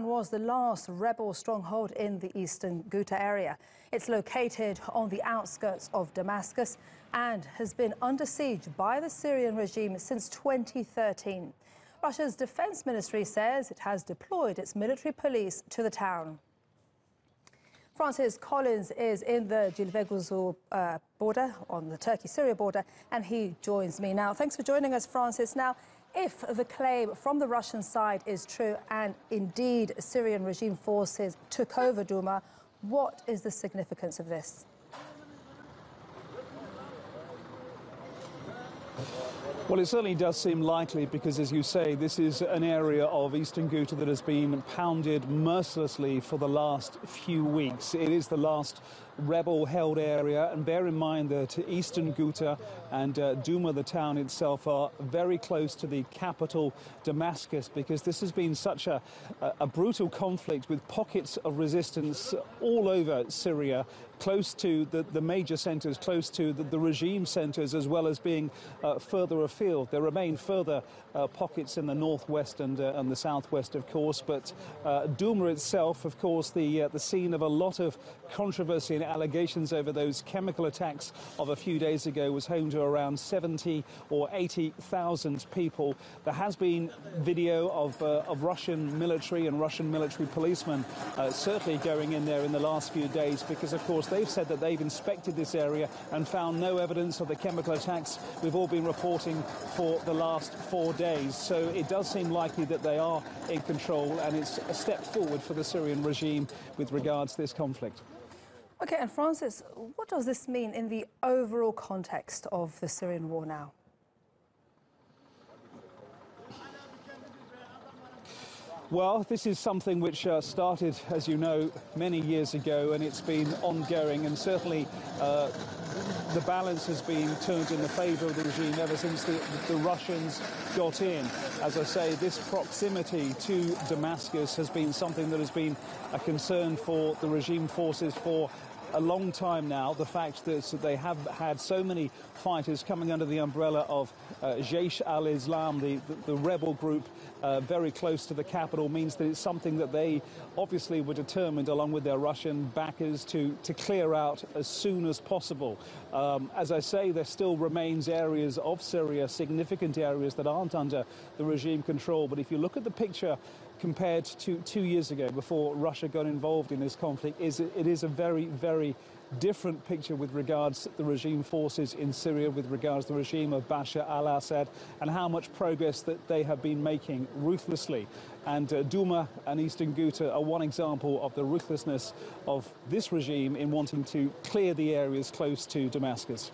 Was the last rebel stronghold in the Eastern Ghouta area. It's located on the outskirts of Damascus and has been under siege by the Syrian regime since 2013. Russia's defense ministry says it has deployed its military police to the town. Francis Collings is in the Cilveguzul border, on the Turkey-Syria border, and he joins me now. Thanks for joining us, Francis. Now, if the claim from the Russian side is true and indeed Syrian regime forces took over Douma, what is the significance of this? Well, it certainly does seem likely because, as you say, this is an area of Eastern Ghouta that has been pounded mercilessly for the last few weeks. It is the last rebel-held area, and bear in mind that Eastern Ghouta and Douma, the town itself, are very close to the capital, Damascus, because this has been such a brutal conflict with pockets of resistance all over Syria, close to the major centres, close to the regime centres, as well as being further afield. There remain further pockets in the northwest and the southwest, of course, but Douma itself, of course, the scene of a lot of controversy and allegations over those chemical attacks of a few days ago, was home to around 70 or 80,000 people. There has been video of Russian military and Russian military policemen certainly going in there in the last few days, because, of course, they've said that they've inspected this area and found no evidence of the chemical attacks we've all been reporting for the last 4 days. So it does seem likely that they are in control, and it's a step forward for the Syrian regime with regards to this conflict. OK, and Francis, what does this mean in the overall context of the Syrian war now? Well, this is something which started, as you know, many years ago, and it's been ongoing, and certainly the balance has been turned in the favour of the regime ever since the Russians got in. As I say, this proximity to Damascus has been something that has been a concern for the regime forces for a long time now. The fact that they have had so many fighters coming under the umbrella of Jaish al-Islam, the rebel group very close to the capital, means that it's something that they obviously were determined, along with their Russian backers, to clear out as soon as possible. As I say, there still remains areas of Syria, significant areas that aren't under the regime control. But if you look at the picture compared to 2 years ago, before Russia got involved in this conflict, it is a very, very different picture with regards to the regime forces in Syria, with regards to the regime of Bashar al-Assad, and how much progress that they have been making ruthlessly. And Douma and Eastern Ghouta are one example of the ruthlessness of this regime in wanting to clear the areas close to Damascus.